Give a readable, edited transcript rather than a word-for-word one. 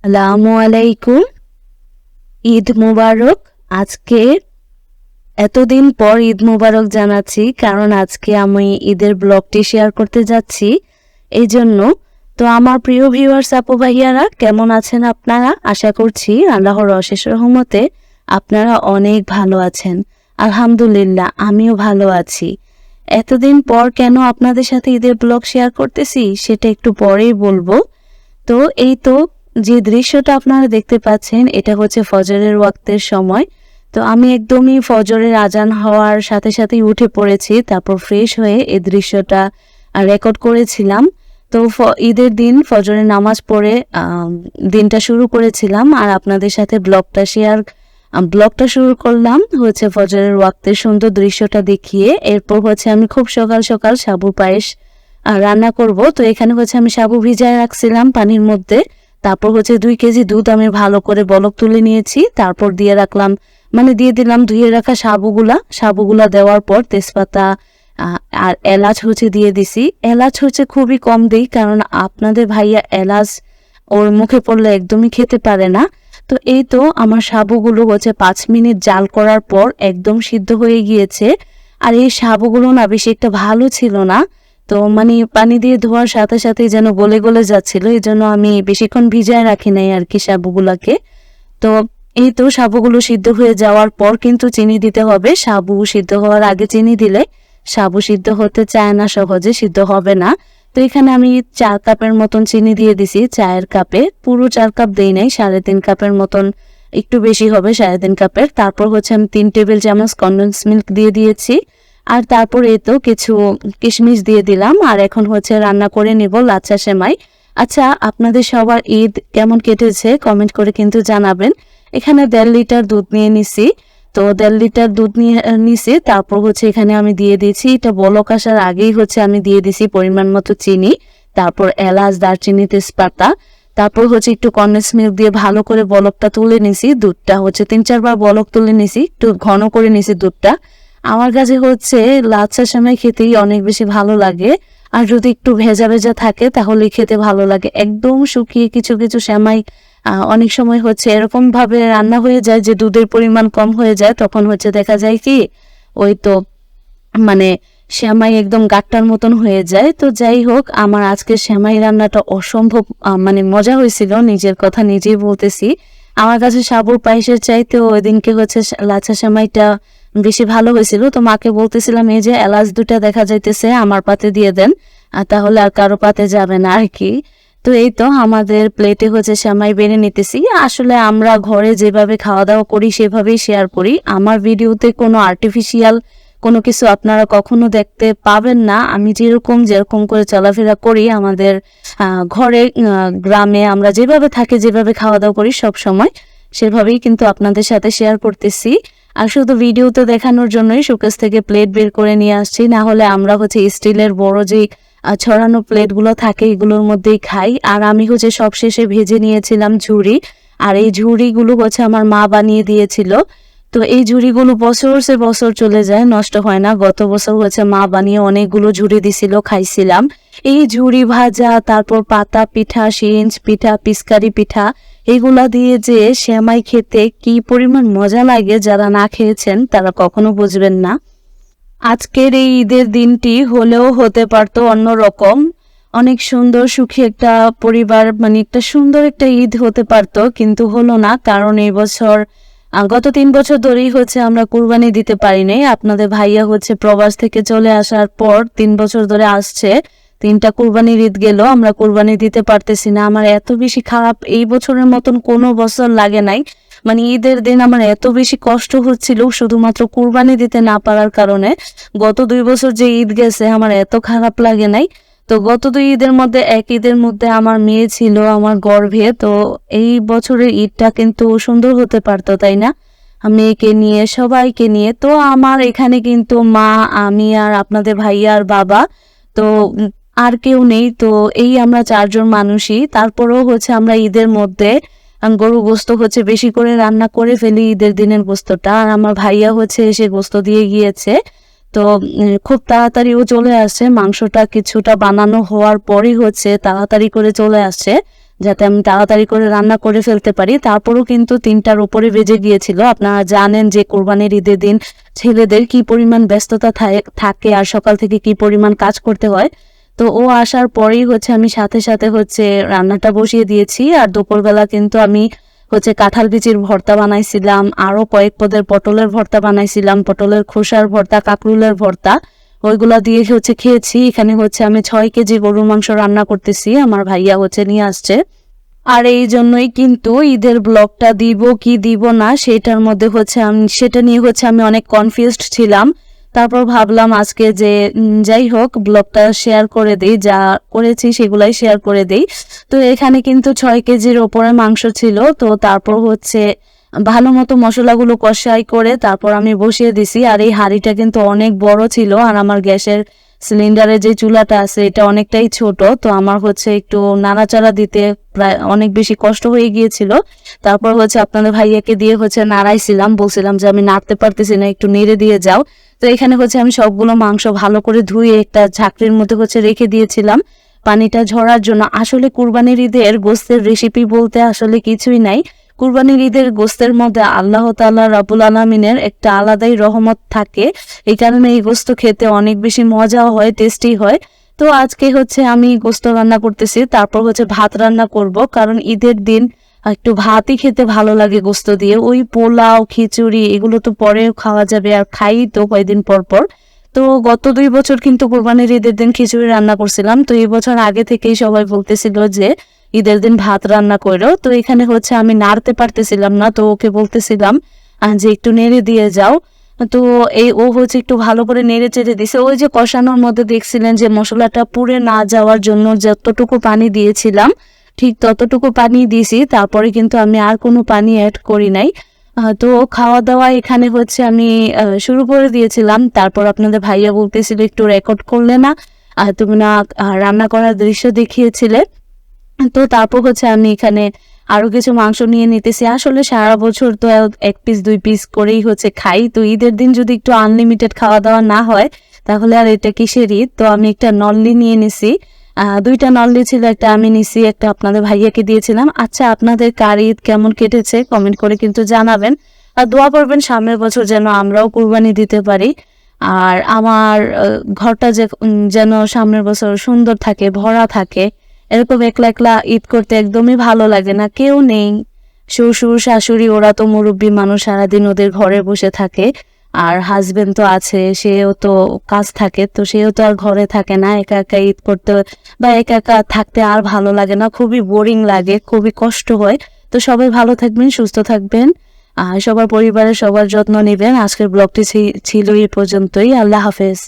আসসালামু আলাইকুম। ঈদ মুবারক। আজকে এতদিন পর ঈদ মুবারক জানাচ্ছি, কারণ আজকে আমি ঈদের ব্লগটি শেয়ার করতে যাচ্ছি। এই জন্য তো আমার প্রিয় ভিউয়ার্স আপু ভাইয়ারা, কেমন আছেন আপনারা? আশা করছি আল্লাহর অশেষ রহমতে আপনারা অনেক ভালো আছেন। আলহামদুলিল্লাহ, আমিও ভালো আছি। এতদিন পর কেন আপনাদের সাথে ঈদের ব্লগ শেয়ার করতেছি সেটা একটু পরেই বলবো। তো এই তো যে দৃশ্যটা আপনারা দেখতে পাচ্ছেন, এটা হচ্ছে ফজরের ওয়াক্তের সময়। তো আমি একদমই ফজরের আজান হওয়ার সাথে সাথেই উঠে পড়েছি, তারপর ফ্রেশ হয়ে এই দৃশ্যটা রেকর্ড করেছিলাম। তো ঈদের দিন ফজরের নামাজ পড়ে দিনটা শুরু করেছিলাম, আর আপনাদের সাথে ব্লগটা শুরু করলাম হচ্ছে ফজরের ওয়াক্তের সুন্দর দৃশ্যটা দেখিয়ে। এরপর হচ্ছে আমি খুব সকাল সকাল সাবু পায়েস রান্না করব। তো এখানে হচ্ছে আমি সাবু ভিজায় রাখছিলাম পানির মধ্যে। তারপর হচ্ছে 2 কেজি দুধ আমি ভালো করে বলক তুলে নিয়েছি। তারপর দিয়ে দিলাম ধুয়ে রাখা সাবুগুলা দেওয়ার পর তেজপাতা আর এলাচ হচ্ছে দিয়ে দিছি। এলাচ হচ্ছে খুবই কম দিই, কারণ আপনাদের ভাইয়া এলাচ ওর মুখে পড়লে একদমই খেতে পারে না। তো এই তো আমার সাবুগুলো হচ্ছে 5 মিনিট জাল করার পর একদম সিদ্ধ হয়ে গিয়েছে। আর এই সাবুগুলো না বেশি একটা ভালো ছিল না, তো পানি দিয়ে ধোয়ার সাথে সাথে যেন গলে গলে যাচ্ছিল, এই জন্য আমি বেশিক্ষণ ভিজায় রাখি নাই আর কি সাবুগুলাকে। তো এই তো সাবুগুলো সিদ্ধ হয়ে যাওয়ার পর কিন্তু চিনি দিতে হবে। সাবু সিদ্ধ হওয়ার আগে চিনি দিলে সাবু সিদ্ধ হতে চায় না, সহজে সিদ্ধ হবে না। তো এখানে আমি 4 কাপের মতন চিনি দিয়ে দিছি চায়ের কাপে। পুরো 4 কাপ দেই নাই, 3.5 কাপের মতন, একটু বেশি হবে 3.5 কাপের। তারপর হচ্ছে আমি 3 টেবিল চামচ কনডেন্স মিল্ক দিয়ে দিয়েছি, আর তারপর এই তো কিছু কিশমিশ দিয়ে দিলাম। আর এখন হচ্ছে রান্না করে নিব লাচ্ছা সেমাই। আচ্ছা, আপনাদের সবার ঈদ কেমন কেটেছে কমেন্ট করে কিন্তু জানাবেন। এখানে 1.5 লিটার দুধ নিয়ে নিছি। তো 1.5 লিটার দুধ নিছি। তারপর হচ্ছে এখানে আমি দিয়ে দিয়েছি, এটা বলক আসার আগেই হচ্ছে আমি দিয়ে দিছি পরিমাণ মতো চিনি, তারপর এলাচ, দারচিনি, তেজপাতা। তারপর হচ্ছে একটু কনডেন্স মিল্ক দিয়ে ভালো করে বলকটা তুলে নিছি। দুধটা হচ্ছে 3-4 বার বলক তুলে নিছি, একটু ঘন করে নিছি দুধটা। আমার কাছে হচ্ছে লাচ্ছা সেমাই খেতেই অনেক বেশি ভালো লাগে, আর যদি একটু ভেজা ভেজা থাকে তাহলে খেতে ভালো লাগে। একদম শুকিয়ে কিছু কিছু সেমাই অনেক সময় হচ্ছে এরকম ভাবে রান্না হয়ে যায় যে দুধের পরিমাণ কম হয়ে যায়, তখন হচ্ছে দেখা যায় কি ওই তো মানে সেমাই একদম গাট্টার মতন হয়ে যায়। তো যাই হোক, আমার আজকে সেমাই রান্নাটা অসম্ভব মজা হয়েছিল, নিজের কথা নিজেই বলতেছি। আমার কাছে সাবুর পায়েসের চাইতে ওই দিনকে হচ্ছে লাচ্ছা সেমাইটা বেশি ভালো হয়েছিল। তো মাকে বলতেছিলাম, এই যে এলাচ 2টা দেখা যাইতেছে আমার পাতে দিয়ে দেন, আর তাহলে আর কারো পাতে যাবে না আর কি। তো এই তো আমাদের প্লেটে হচ্ছে সেমাই বেড়ে নিতেছি। আসলে আমরা ঘরে যেভাবে খাওয়া দাওয়া করি সেভাবেই শেয়ার করি। আমার ভিডিওতে কোনো আর্টিফিশিয়াল কোনো কিছু আপনারা কখনো দেখতে পাবেন না। আমি যেরকম করে চলাফেরা করি আমাদের ঘরে, গ্রামে আমরা যেভাবে থাকি, যেভাবে খাওয়া দাওয়া করি সব সময় সেভাবেই কিন্তু আপনাদের সাথে শেয়ার করতেছি। আর শুধু ভিডিওতে দেখানোর জন্যই শোকেস থেকে প্লেট বের করে নিয়ে আসছি, না হলে আমরা হচ্ছে স্টিলের বড় যে ছড়ানো প্লেটগুলো থাকে এগুলোর মধ্যেই খাই। আর আমি হচ্ছে সবশেষে ভেজে নিয়েছিলাম ঝুড়ি, আর এই ঝুড়িগুলো হচ্ছে আমার মা বানিয়ে দিয়েছিল। তো এই ঝুড়িগুলো বছর চলে যায়, নষ্ট হয় না। গত বছর হচ্ছে মা বানিয়ে অনেকগুলো ঝুড়ি দিছিল, খাইছিলাম। এই ঝুড়ি ভাজা, তারপর পাতা পিঠা, সিরিঞ্জ পিঠা, পিচকারি পিঠা, এগুলা দিয়ে যে সেমাই খেতে কি পরিমাণ মজা লাগে, যারা না খেয়েছেন তারা কখনো বুঝবেন না। আজকের এই ঈদের দিনটি হলেও হতে পারতো অন্যরকম, অনেক সুন্দর সুখী একটা পরিবার, একটা সুন্দর একটা ঈদ হতে পারতো, কিন্তু হলো না। কারণ এই বছর গত 3 বছর ধরেই হচ্ছে আমরা কুরবানি দিতে পারি নাই। আপনাদের ভাইয়া হচ্ছে প্রবাস থেকে চলে আসার পর 3 বছর ধরে আসছে, 3টা কুরবানির ঈদ গেল, আমরা কুরবানি দিতে পারতেছি না। আমার এত বেশি খারাপ, এই বছরের মতন কোনো বছর লাগে নাই। ঈদের দিন আমার এত বেশি কষ্ট হচ্ছিল শুধুমাত্র কুরবানি দিতে না পারার কারণে। গত 2 বছর যে ঈদ গেছে আমার এত খারাপ লাগে নাই। তো গত 2 ঈদের মধ্যে এক ঈদের মধ্যে আমার মেয়ে ছিল আমার গর্ভে। তো এই বছরের ঈদটা কিন্তু সুন্দর হতে পারতো, তাই না? মেয়েকে নিয়ে, সবাইকে নিয়ে। তো আমার এখানে কিন্তু মা, আমি আর আপনাদের ভাইয়া আর বাবা, তো আর কেউ নেই। তো এই আমরা 4 জন মানুষই। তারপরেও হচ্ছে আমরা ঈদের মধ্যে গরু গোস্ত হচ্ছে বেশি করে রান্না করে ফেলি ঈদের দিনের গোস্তটা, আর আমার ভাইয়া হচ্ছে এসে গোস্ত দিয়ে গিয়েছে। তো খুব তাড়াতাড়িও চলে আসছে, মাংসটা কিছুটা বানানো হওয়ার পরই হচ্ছে তাড়াতাড়ি করে চলে আসছে। যাতে আমি তাড়াতাড়ি করে রান্না করে ফেলতে পারি। তারপরও কিন্তু 3টার উপরে বেজে গিয়েছিল। আপনারা জানেন যে কোরবানির ঈদের দিন ছেলেদের কি পরিমাণ ব্যস্ততা থাকে আর সকাল থেকে কি পরিমাণ কাজ করতে হয়। তো ও আসার পরেই আমি সাথে সাথে রান্নাটা বসিয়ে দিয়েছি। আর দুপুরবেলা কিন্তু আমি কাঁঠাল বিচির ভর্তা বানাইছিলাম, আরো কয়েক পদের পটলের ভর্তা বানাইছিলাম, পটলের খোসার ভর্তা, কাঁকরুলের ভর্তা, ওইগুলা দিয়ে খেয়েছি। এখানে আমি 6 কেজি গরুর মাংস রান্না করতেছি, আমার ভাইয়া নিয়ে আসছে। আর এই জন্যই কিন্তু ঈদের ব্লগটা দিব কি দিব না সেটার মধ্যে সেটা নিয়ে আমি অনেক কনফিউজড ছিলাম। তারপর ভাবলাম আজকে যে যাই হোক ব্লগটা শেয়ার করে দিই, যা করেছি সেগুলাই শেয়ার করে দিই। তো এখানে কিন্তু 6 কেজির ওপরে মাংস ছিল। তো তারপর ভালো মতো মশলাগুলো কষাই করে তারপর আমি বসিয়ে দিছি। আর এই হাঁড়িটা কিন্তু অনেক বড় ছিল, আর আমার গ্যাসের সিলিন্ডারের যে চুলাটা আছে এটা অনেকটাই ছোট। তো আমার একটু নাড়াচাড়া দিতে প্রায় অনেক বেশি কষ্ট হয়ে গিয়েছিল। তারপর আপনাদের ভাইয়াকে দিয়ে নাড়াইছিলাম, বলছিলাম যে আমি নাড়তে পারতেছি না, একটু নেড়ে দিয়ে যাও। তো এখানে আমি সবগুলো মাংস ভালো করে ধুয়ে একটা ঝাঁকড়ির মধ্যে রেখে দিয়েছিলাম পানিটা ঝরার জন্য। আসলে কুরবানির ঈদের গোস্তের রেসিপি বলতে আসলে কিছুই নাই। কুরবানির ঈদের গোস্তের মধ্যে আল্লাহ তাআলা রাব্বুল আলামিনের একটা আলাদাই রহমত থাকে, এই কারণে এই গোস্ত খেতে অনেক বেশি মজা হয়, টেস্টি হয়। তো আজকে আমি গোস্ত রান্না করতেছি, তারপর ভাত রান্না করব, কারণ ঈদের দিন একটু ভাতই খেতে ভালো লাগে গোস্ত দিয়ে। ওই পোলাও খিচুড়ি এগুলো তো পরেও খাওয়া যাবে, আর খাই তো কয়েকদিন পর পর। তো গত 2 বছর কিন্তু কোরবানির ঈদের দিন খিচুড়ি রান্না করছিলাম। তো এই বছর আগে থেকেই সবাই বলতেছিল যে ঈদের দিন ভাত রান্না করো। তো এখানে আমি নাড়তে পারতেছিলাম না, তো ওকে বলতেছিলাম যে একটু নেড়ে দিয়ে যাও। তো ও একটু ভালো করে নেড়ে চেড়ে দিছে। ওই যে কষানোর মধ্যে দেখছিলেন যে মশলাটা পুড়ে না যাওয়ার জন্য যতটুকু পানি দিয়েছিলাম ঠিক ততটুকু পানি দিয়েছি, তারপরে কিন্তু আমি আর কোনো পানি অ্যাড করি নাই। তো খাওয়া দাওয়া এখানে আমি শুরু করে দিয়েছিলাম। তারপর আপনাদের ভাইয়া বলতেছিল একটু রেকর্ড করলে না, তুমি না রান্না করার দৃশ্য দেখিয়েছিলে। তো তারপর আমি এখানে আরো কিছু মাংস নিয়ে নিতেছি। আসলে সারা বছর তো 1 পিস 2 পিস করেই খাই, তো ঈদের দিন যদি একটু আনলিমিটেড খাওয়া দাওয়া না হয় তাহলে আর এটা কিসের ঈদ। তো আমি একটা নল্লি নিয়ে নিছি, 2টা নল্লি ছিল, একটা আমি নিছি, একটা আপনাদের ভাইয়াকে দিয়েছিলাম। আচ্ছা, আপনাদের কার ঈদ কেমন কেটেছে কমেন্ট করে কিন্তু জানাবেন, আর দোয়া করবেন সামনের বছর যেন আমরাও কুরবানি দিতে পারি। আর আমার ঘরটা যেন সামনের বছর সুন্দর থাকে, ভরা থাকে। এরকম একলা একলা ঈদ করতে একদমই ভালো লাগে না, কেউ নেই, শ্বশুর শাশুড়ি ওরা তো মুরব্বী মানুষ, সারাদিন ওদের ঘরে বসে থাকে। আর হাজবেন্ড তো আছে, সেও তো কাজ থাকে, তো সেও তো আর ঘরে থাকে না। একা একা ঈদ করতে বা একা একা থাকতে আর ভালো লাগে না, খুবই বোরিং লাগে, খুবই কষ্ট হয়। তো সবাই ভালো থাকবেন, সুস্থ থাকবেন, আর সবার পরিবারের সবার যত্ন নেবেন। আজকের ব্লগটি ছিল এই পর্যন্তই। আল্লাহ হাফেজ।